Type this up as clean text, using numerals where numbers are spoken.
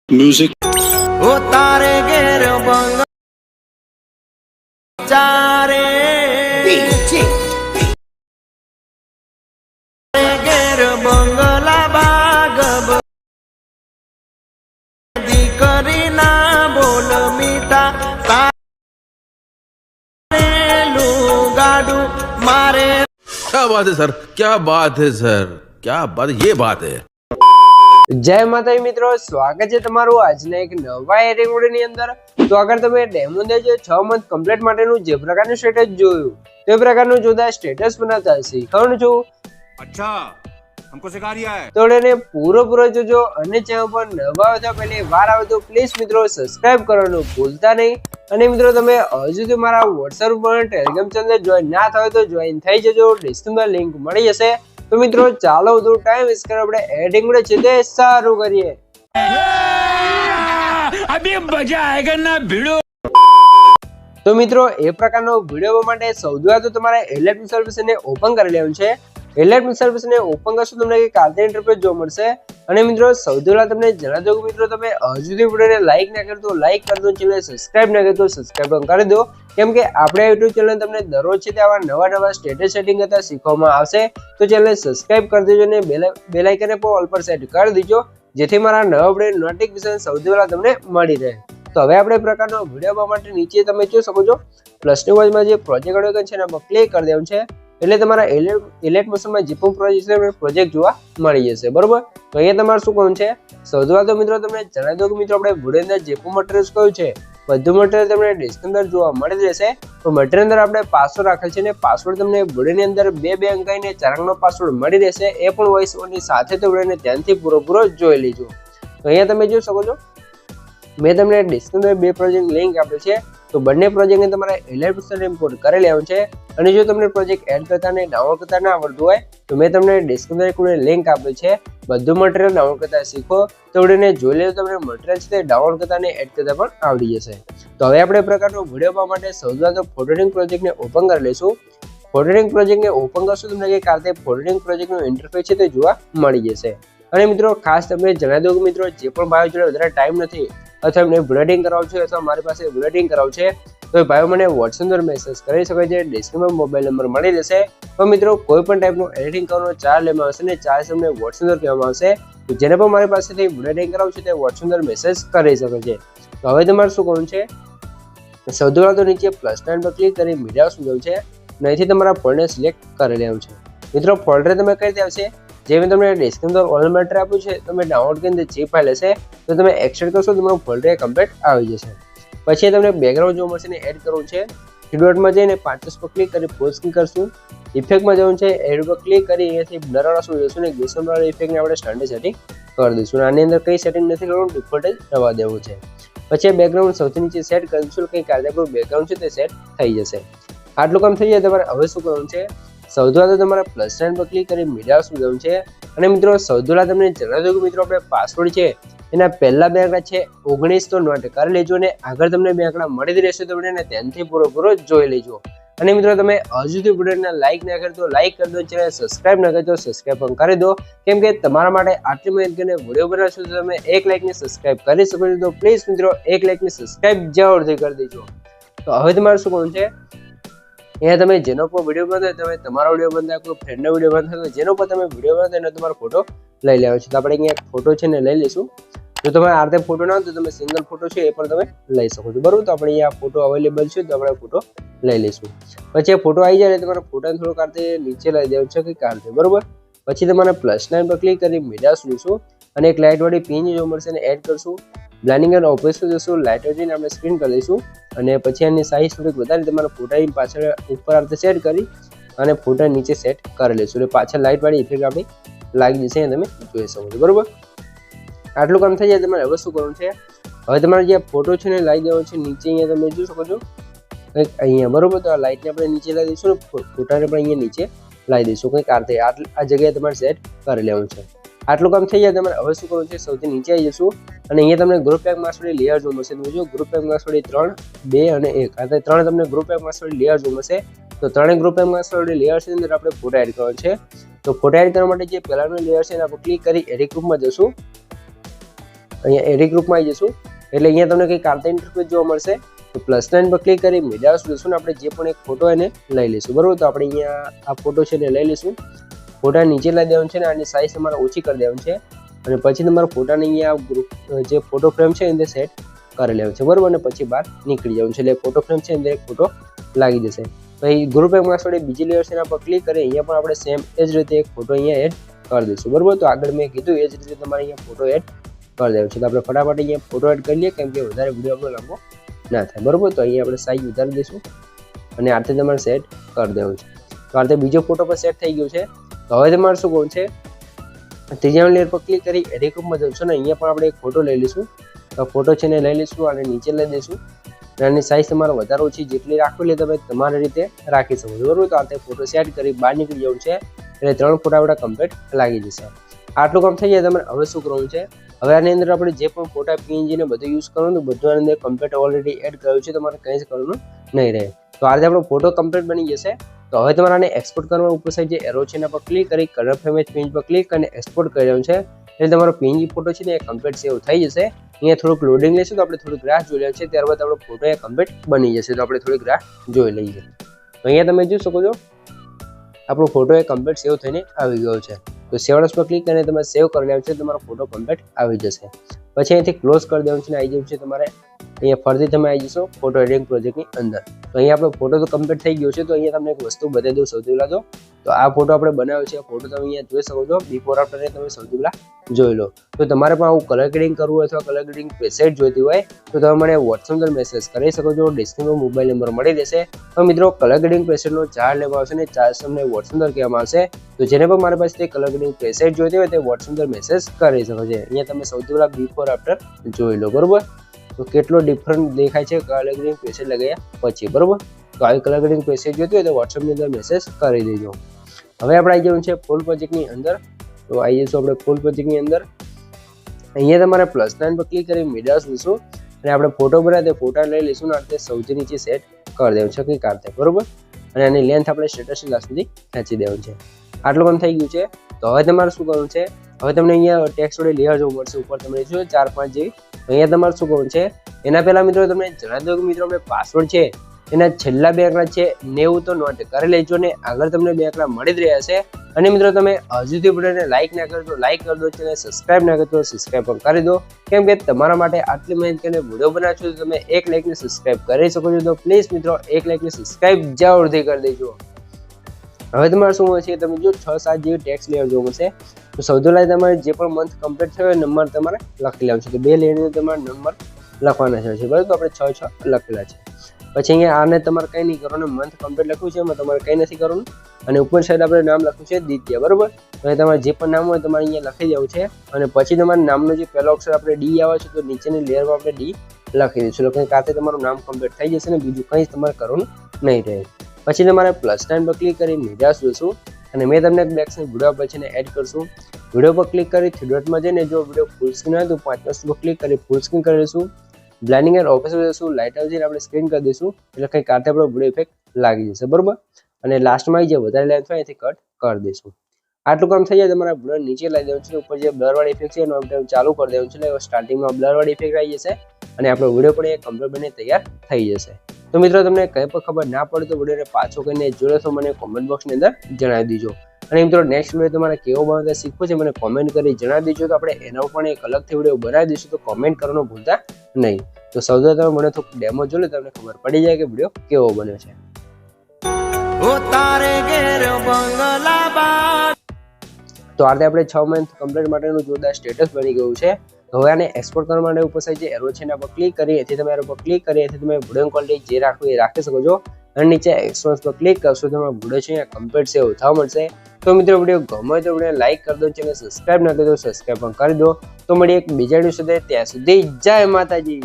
Music ओ तारे घेर बंग चारे घेर बंगला बाग दी करी ना बोल मीठा तारे लुगाडू मारे। क्या बात है सर, क्या बात है सर, क्या बात, ये बात है। જય માતાજી મિત્રો, સ્વાગત છે તમારું આજના એક નવા એડિંગ વિડિયોની અંદર। તો આગળ તમે ડેમો અંદર જે 6 મંથ કમ્પ્લીટ માટેનું જે પ્રકારનું સ્ટેટસ જોયું તે પ્રકારનું જોતા સ્ટેટસ બનાવતા શીખવાનું છું। अच्छा हमको सिखा रिया है તો એને પૂરો જોજો અને ચેનલ પર નવા હોય તો પહેલી વાર આવે તો પ્લીઝ મિત્રો સબસ્ક્રાઇબ કરવાનું ભૂલતા નહીં। અને મિત્રો તમે હજુ સુધી મારા WhatsApp ઉપર ટેલિગ્રામ ચેનલ જોઈન ના થયો તો જોઈન થઈ જજો, ડિસ્ક્રિપ્શનમાં લિંક મળી જશે। તો મિત્રો ચાલો તો ટાઈમ વેસ્ટ કરે આપણે એડિંગ વિડિયો છે તે શરૂ કરીએ। अभी मजा आएगा ना भिड़ो। તો મિત્રો એ પ્રકારનો વિડિયો માટે સૌથી પહેલા તો તમારે એલર્ટ સર્વિસને ઓપન કરી લેવાનું છે। એલર્ટ સર્વિસને ઓપન કરશો તમને એક કાલતે ઇન્ટરફેસ જોવા મળશે। અને મિત્રો સૌથી પહેલા તમને જણાવી દઉં મિત્રો તમે હજુ સુધી વિડિયોને લાઈક ના કર્યો તો લાઈક કરી દો, ચેનલને સબસ્ક્રાઇબ ના કર્યો તો સબસ્ક્રાઇબ કરી દો, કેમ કે આપણે YouTube ચેનલ તમને દરરોજ છે તે આવા નવા સ્ટેટસ સેટિંગ કરતા શીખવામાં આવશે। તો ચેનલને સબસ્ક્રાઇબ કરી દેજો અને બેલ આઇકન પર ઓલ પર સેટ કરી દેજો જેથી મારા નવા વિડિયો નોટિફિકેશન સૌથી પહેલા તમને મળી રહે। તો હવે આપણે પ્રકારનો વિડિયો માટે નીચે તમે જોઈ શકો છો પ્લસની બાજુમાં જે પ્રોજેક્ટ આઇકન છે એના પર ક્લિક કરી દેવાનું છે એટલે તમારા એલેટ મોશનમાં જે પણ પ્રોજેક્ટ જોવા મળી જશે, બરોબર। તો અહીંયા તમારે શું કરવાનું છે સૌથી પહેલા તો મિત્રો તમને જણાવી દઉં કે મિત્રો આપણે વિડિયોની અંદર જે પણ મટીરિયલ્સ કહ્યું છે બધું મટીરિયલ તમને ડિસ્કની અંદર જોવા મળી રહેશે। તો મટીરિયલ અંદર આપણે પાસવર્ડ રાખેલ છે અને પાસવર્ડ તમને વિડિયોની અંદર 2 અંક અને 4 અંકનો પાસવર્ડ મળી રહેશે, એ પણ વોઇસ ઓવરની સાથે તો વિડિયોને ધ્યાનથી પૂરો જોઈ લેજો। તો અહીંયા તમે જોઈ શકો છો મેં તમને ડિસ્ક્રિપ્શનમાં 2 પ્રોજેક્ટ લિંક આપેલ છે। તો બંને પ્રોજેક્ટને તમારે એલર્ટ પર ઇમ્પોર્ટ કરી લેવાનું છે। અને જો તમને પ્રોજેક્ટ એડ કરતા ને ડાઉનલોડ કરતા ના આવડતું હોય તો મેં તમને ડિસ્ક્રિપ્શનમાં લિંક આપેલ છે, બધું મટીરિયલ ડાઉનલોડ કરતા શીખો તો વિડિયોને જોઈ લેજો, તમને મટીરિયલ છે તે ડાઉનલોડ કરતા ને એડ કરતા પણ આવડી જશે। તો હવે આપણે પ્રકારનો વિડિયો બનાવવા માટે સૌથી પહેલા તો ફોટોડિંગ પ્રોજેક્ટને ઓપન કરી લઈશું। ફોટોડિંગ પ્રોજેક્ટને ઓપન કરશો તમને કે કારતે ફોટોડિંગ પ્રોજેક્ટનો ઇન્ટરફેસ છે તે જોવા મળી જશે। અને મિત્રો ખાસ તમને જણાવી દઉં કે મિત્રો જે પણ ભાઈઓ જોડે વધારે ટાઈમ નથી અથવા એમને બ્લેડિંગ કરાવવું છે અથવા મારી પાસે બ્લેડિંગ કરાવવું છે તો એ ભાઈઓ મને WhatsApp પર મેસેજ કરી શકે છે, ડિસ્ક્રિપ્શનમાં મોબાઈલ નંબર મળી જશે। તો મિત્રો કોઈ પણ ટાઈપનું એડિટિંગ કરવાનો ચાર્જ લેવામાં આવશે ને ચાર્જ તમને WhatsApp પર કહેવામાં આવશે। તો જેને પણ મારી પાસેથી બ્લેડિંગ કરાવવું છે તે WhatsApp પર મેસેજ કરી શકે છે। તો હવે તમારે શું કરવું છે સૌથી પહેલા તો નીચે પ્લસ સાઇન પર ક્લિક કરી મીડિયા શું જવું છે અને અહીંથી તમારા ફોલ્ડરને સિલેક્ટ કરી લેવું છે। મિત્રો ફોલ્ડર તમે કઈ રીતે આવશે જે મેં તમને ડિસ્ક્રિપ્શનમાં ઓલ મેટર આપ્યું છે તમે ડાઉનલોડ કરીને જે ફાઇલ હશે તો તમે એક્સટ્રેક્ટ કરશો તમારું ફોલ્ડર કમ્પ્લીટ આવી જશે। પછી તમને બેકગ્રાઉન્ડ જોવા મળશે ને એડ કરવું છે। થ્રી જઈને 5 પર ક્લિક કરી પોઝ કરશું, ઇફેક્ટમાં જવું છે, એડ પર ક્લિક કરી અહીંયાથી બ્લર વાળા શું જશું ને ગ્લિસર વાળા ઇફેક્ટને આપણે સ્ટાન્ડર્ડ સેટિંગ કરી દઈશું। આની અંદર કઈ સેટિંગ નથી કરવાનું, ડિફોલ્ટ જ રહેવા દેવું છે। પછી બેકગ્રાઉન્ડ સૌથી નીચે સેટ કરીશું, કંઈ કાલે આપણું બેકગ્રાઉન્ડ છે તે સેટ થઈ જશે। આટલું કામ થઈ જાય તમારે હવે શું કરવાનું છે સૌથી પહેલા તમારે પ્લસ સાઇન પર ક્લિક કરી મીડિયા શું જવું છે। અને મિત્રો સૌથી પહેલા તમને જણાવી દઉં કે મિત્રો આપણે પાસવર્ડ છે એના પહેલા 2 આંકડા છે 19 તો નોટ કરી લેજો અને આગળ તમને 2 આંકડા મળી જ રહેશે તો વિડિયોને ધ્યાનથી પૂરો જોઈ લેજો। અને મિત્રો તમે હજુ સુધી વિડિયોને લાઈક ના કરી તો લાઈક કરી દો, ચેનલ સબસ્ક્રાઇબ ના કરી તો સબસ્ક્રાઇબ પણ કરી દો, કેમ કે તમારા માટે આટલી મહેનત કરીને વિડિયો બનાવશો તો તમે 1 લાઈક ને સબસ્ક્રાઇબ કરી શકો છો। તો પ્લીઝ મિત્રો 1 લાઈક ને સબસ્ક્રાઇબ જરૂરથી કરી દેજો। તો હવે તમારે શું કરવાનું છે અહીંયા તમે જેનો પર વિડીયો બનાવે તમે તમારો વિડીયો બનાવે કોઈ ફ્રેન્ડનો વિડીયો બનાવે જેનો પર તમે વિડીયો બનાવે એનો તમારો ફોટો લઈ લેવાનો છે। તો આપણે અહીંયા ફોટો છે ને લઈ લઈશું। જો તમારે આ રીતે ફોટો ના હોય તો તમે સિંગલ ફોટો છે એ પણ તમે લઈ શકો છો, બરોબર। તો આપણે અહીંયા ફોટો અવેલેબલ છે તો આપણે ફોટો લઈ લઈશું। પછી આ ફોટો આવી જાય તમારે ફોટોને થોડું કાઢતે નીચે લઈ દેવું છે કે કાઢતે, બરોબર। પછી તમારે પ્લસ સાઇન પર ક્લિક કરી મીડિયા જોઈશું અને એક લાઇટ વાળી પિન જોવા મળશે ને એડ કરશું, બ્લેન્ડિંગ એન્ડ ઓપરેશન જશું, લાઇટ વાળીને આપણે સ્ક્રીન કરી લઈશું અને પછી આની સાઈઝ થોડીક વધારી તમારા ફોટાની પાછળ ઉપર આ રીતે સેટ કરી અને ફોટા નીચે સેટ કરી લઈશું એટલે પાછળ લાઇટ વાળી ઇફેક્ટ આપણી લાગી જશે તમે જોઈ શકો છો, બરોબર। આટલું કામ થઈ જાય તમારે હવે શું કરવાનું છે હવે તમારે જે ફોટો છે ને લાવી દેવાનો છે નીચે અહીંયા તમે જોઈ શકો છો કંઈક અહીંયા, બરોબર। તો આ લાઇટને આપણે નીચે લાવી દઈશું ને ફોટાને પણ અહીંયા નીચે લાવી દઈશું કંઈક આ જગ્યાએ તમારે સેટ કરી લેવાનું છે। આટલું કામ થઈ જાય તમારે હવે શું કરવાનું છે સૌથી નીચે આવી જશું અને અહીંયા તમને ગ્રુપ પેક માસ્ટરી લેયર જોવા મળશે। તમે જો ગ્રુપ પેક માસ્ટરી 3, 2 અને 1 આ 3 તમને ગ્રુપ પેક માસ્ટરી લેયર જોવા મળશે। તો 3 ગ્રુપ પેક માસ્ટરી લેયર છે અંદર આપણે ફોટો એડ કરવાનો છે। તો ફોટો એડ કરવા માટે જે પહેલાનો લેયર છે એના પર ક્લિક કરી એડિટ ગ્રુપમાં જશું અહીંયા એડિટ ગ્રુપમાં આવી જશું એટલે અહીંયા તમને કંઈક કાર્તા ઇન્ટરફેસ જોવા મળશે. તો +9 પર ક્લિક કરી મીડિયા જોઈશું ને આપણે જે પણ એક ફોટો એને લઈ લઈશું. બરોબર, તો આપણે અહીંયા આ ફોટો છે એને લઈ લઈશું. ફોટા નીચે લઈ દેવાનું છે ને આની સાઈઝ તમારે ઓછી કરી દેવાની છે અને પછી તમારા ફોટાને અહીંયા ગ્રુપ જે ફોટો ફ્રેમ છે એને સેટ કરી લેવાનું છે. બરોબર, અને પછી બહાર નીકળી જવાનું છે એટલે ફોટો ફ્રેમ છે અંદર એક ફોટો લાગી જશે. પછી ગ્રુપ એકમાં થોડી બીજી લેયર છે એના પર ક્લિક કરી અહીંયા પણ આપણે સેમ એ જ રીતે એક ફોટો અહીંયા એડ કરી દઈશું. બરોબર, તો આગળ મેં કીધું એ જ રીતે તમારે અહીંયા ફોટો એડ કરી દેવાનું છે. તો આપણે ફટાફટ અહીંયા ફોટો એડ કરી લઈએ કેમ કે વધારે વિડીયો આપણો લાંબો ના થાય. બરોબર, તો અહીંયા આપણે સાઈઝ વધારી દઈશું અને આ રીતે તમારે સેટ કરી દેવું છે. તો આ રીતે બીજો ફોટો પણ સેટ થઈ ગયો છે. તો હવે તમારે શું કરવું છે, ત્રીજા લેયર પર ક્લિક કરી એડિટ ગ્રુપમાં જશું ને અહીંયા પણ આપણે એક ફોટો લઈ લઈશું. તો ફોટો છે ને લઈ લઈશું અને નીચે લઈ દઈશું. આની સાઈઝ તમારે વધારે ઓછી જેટલી રાખવી એટલે તમે તમારી રીતે રાખી શકો છો. બરોબર, તો આ રીતે ફોટો સેટ કરી બહાર નીકળી જવું છે એટલે 3 ફોટા આપણા કમ્પ્લીટ લાગી જશે. આટલું કામ થઈ જાય તમારે હવે શું કરવાનું છે, હવે આની અંદર આપણે જે પણ ફોટા પીએનજી ને બધું યુઝ કરવાનું બધું આની અંદર કમ્પ્લીટ ઓલરેડી એડ કર્યું છે. તમારે કંઈ જ કરવાનું નહીં રહે. તો આ રીતે આપણો ફોટો કમ્પ્લીટ બની જશે. તો હવે તમારે આને એક્સપોર્ટ કરવા ઉપર સાઈડ જે એરો છે એના પર ક્લિક કરી કલર ફ્રેમ પેજ પર ક્લિક અને એક્સપોર્ટ કરી દેવાનું છે એટલે તમારો પીએનજી ફોટો છે ને એ કમ્પ્લીટ સેવ થઈ જશે. અહીંયા થોડુંક લોડિંગ લેશું તો આપણે થોડુંક ગ્રાફ જોઈ લેવાનું છે, ત્યારબાદ આપણો ફોટો એ કમ્પ્લીટ બની જશે. તો આપણે થોડીક ગ્રાફ જોઈ લઈએ. તો અહીંયા તમે જોઈ શકો છો આપણો ફોટો એ કમ્પ્લીટ સેવ થઈને આવી ગયો છે. તો સેવડસ પર ક્લિક કરીને તમે સેવ કરી લેવાનું છે, તમારો ફોટો કમ્પ્લીટ આવી જશે. પછી અહીંથી ક્લોઝ કરી દેવાનું છે ને આવી જવું છે તમારે અહીંયા ફરીથી તમે આવી જશો ફોટો એડિટિંગ પ્રોજેક્ટની અંદર. તો અહીંયા આપણો ફોટો તો કમ્પ્લીટ થઈ ગયો છે. તો અહીંયા તમને એક વસ્તુ બતાવી દઉં સૌથી પહેલાં તો આ ફોટો આપણે બનાવ્યો છે. ફોટો તમે અહીંયા જોઈ શકો છો, બિફોર આફ્ટર તમે સૌથી પહેલાં જોઈ લો. તો તમારે પણ આવું કલર ગ્રેડિંગ કરવું હોય અથવા કલર ગ્રેડિંગ પ્રેસેટ જોઈતી હોય તો તમે મને વોટ્સએપ પર મેસેજ કરી શકો છો. ડિસ્ક્રિપ્શનમાં મોબાઈલ નંબર મળી રહેશે. તો મિત્રો કલર ગ્રેડિંગ પ્રેસેટનો ચાર્જ લેવામાં આવશે ને ચાર્જ તમને વોટ્સએપ પર કહેવામાં આવશે. તો જેને પણ મારી પાસે કલર ગ્રેડિંગ પ્રેસેટ જોઈતી હોય તે વોટ્સએપ પર મેસેજ કરી શકો છો. અહીંયા તમે સૌથી પહેલાં બિફોર આફ્ટર જોઈ લો. બરોબર, તો કેટલો ડિફરન્ટ દેખાય છે કલર ગ્રેડિંગ પ્રેસેટ લગાવ્યા પછી. બરોબર, તો આવી કલર ગ્રેડિંગ પ્રેસેટ જોઈતી હોય તો વોટ્સએપની અંદર મેસેજ કરી દેજો. હવે આપણે આવી જવાનું છે ફૂલ પ્રોજેક્ટની અંદર. તો આવી જઈશું આપણે ફૂલ પ્રોજેક્ટની અંદર. અહીંયા તમારે +9 પર ક્લિક કરી મીડિયા જોઈશું અને આપણે ફોટો બનાવ્યા તે ફોટા લઈ લઈશું અને આ સૌથી નીચે સેટ કરી દેવું છે કંઈક કાઢતે. બરોબર, અને આની લેન્થ આપણે સ્ટેટસની લાસ્ટ સુધી ખેંચી દેવું છે. આટલું કામ થઈ ગયું છે. તો હવે તમારે શું કરવાનું છે, હવે તમને અહીંયા ટેક્સ્ટ વડે લેયર જોવા મળશે ઉપર તમને જો 4-5 જેવી. તો અહીંયા તમારે શું કરવાનું છે, એના પહેલા મિત્રો તમને જણાવી દઉં કે મિત્રો આપણે પાસવર્ડ છે એના છેલ્લા 2 આંકડા છે 90 તો નોટ કરી લેજો ને આગળ તમને 2 આંકડા મળી જ રહ્યા છે. અને મિત્રો તમે હજુથી વિડીયોને લાઈક ના કરો તો લાઈક કરી દો, ચેનલ સબસ્ક્રાઇબ ના કરો તો સબસ્ક્રાઇબ પણ કરી દો કેમ કે તમારા માટે આટલી મહેનત કરીને વિડીયો બનાવ્યો છો તો તમે 1 લાઈક ને સબસ્ક્રાઇબ કરી શકો છો. તો પ્લીઝ મિત્રો 1 લાઈક ને સબસ્ક્રાઇબ જરૂરથી કરી દેજો. હવે તમારે શું હોય છે, તમે જો 6-7 જેવી ટેક્સ લેયર જોવા મળશે. તો સૌથી પહેલાં તમારે જે પણ મંથ કમ્પ્લીટ થયો હોય નંબર તમારે લખી લેવાનું છે. તો 2 લેયરનો તમારે નંબર લખવાના છે. બરાબર, તો આપણે 6 લખેલા છે. પછી અહીંયા આને તમારે કંઈ નહીં કરવાનું, મંથ કમ્પ્લીટ લખ્યું છે એમાં તમારે કંઈ નથી કરવાનું. અને ઉપર સાઈડ આપણે નામ લખ્યું છે દિત્ય. બરોબર, તો તમારે જે પણ નામ હોય તમારે અહીંયા લખી દેવું છે. અને પછી તમારા નામનો જે પહેલો અક્ષર આપણે ડી આવે છે તો નીચેની લેયરમાં આપણે ડી લખી દઈશું. એટલે કાતે તમારું નામ કમ્પ્લીટ થઈ જશે ને બીજું કંઈ તમારે કરવાનું નહીં રહે. પછી તમારે +9 પર ક્લિક કરી મીડિયા જોઈશું અને મેં તમને એક બ્લેક સ્ક્રીન વિડીયો પછી એડ કરશું. વિડીયો પર ક્લિક કરી 3 ડોટમાં જઈને જો વિડીયો ફૂલ સ્ક્રીન હોય તો 5 પર ક્લિક કરી ફૂલ સ્ક્રીન કરી દઈશું. બ્લાઇન્ડિંગ એન્ડ ઓફિસ જઈશું, લાઇટ આવી જઈને આપણે સ્ક્રીન કરી દઈશું એટલે કંઈ કાતે આપણો વિડીયો ઇફેક્ટ લાગી જશે. બરોબર, અને લાસ્ટમાં જે વધારે લેન્થ હોય એથી કટ કરી દઈશું. આટલું કામ થઈ જાય તમારા વિડીયો નીચે લઈ દેવાનું છે. ઉપર જે બ્લરવાળી ઇફેક્ટ છે એનો આપણે ચાલુ કરી દેવાનું છે એટલે સ્ટાર્ટિંગમાં બ્લરવાળી ઇફેક્ટ આવી જશે અને આપણો વિડીયો પણ એ કમ્પ્લીટ બની તૈયાર થઈ જશે. તો મિત્રો તમને કંઈ પણ ખબર ના પડે તો વિડીયોને પાછો કરીને જોડે તો મને કોમેન્ટ બોક્સની અંદર જણાવી દેજો. અને મિત્રો નેક્સ્ટ વિડીયો તમારે કેવો બનાવતા શીખવું છે મને કોમેન્ટ કરી જણાવી દેજો. તો આપણે એનો પણ એક અલગથી વિડીયો બનાવી દઈશું. તો કોમેન્ટ કરવાનું ભૂલતા નહીં. તો સૌથી તમે મને થોડુંક ડેમો જોઈ લો તમને ખબર પડી જાય કે વિડીયો કેવો બન્યો છે. તો આ રીતે આપણે 6 મંથ કમ્પ્લીટ માટેનું જોરદાર સ્ટેટસ બની ગયું છે. હવે આને એક્સપોર્ટ કરવા માટે ઉપર સાઈડ જે એરો છે એના પર ક્લિક કરી એથી તમે એરો પર ક્લિક કરી એથી તમે વિડીયો ક્વોલિટી જે રાખવું એ રાખી શકો છો. અને નીચે એક્સપોર્ટ પર ક્લિક કરશો તો વિડીયો છે અહીંયા કમ્પ્લીટ સેવ થવા મળશે. તો મિત્રો વિડીયો ગમે તો વિડીયો લાઈક કરી દો, ચેનલ સબસ્ક્રાઇબ ના કરી દો સબસ્ક્રાઇબ પણ કરી દો. તો મળીએ એક બીજા વિડીયો સાથે, ત્યાં સુધી જય માતાજી.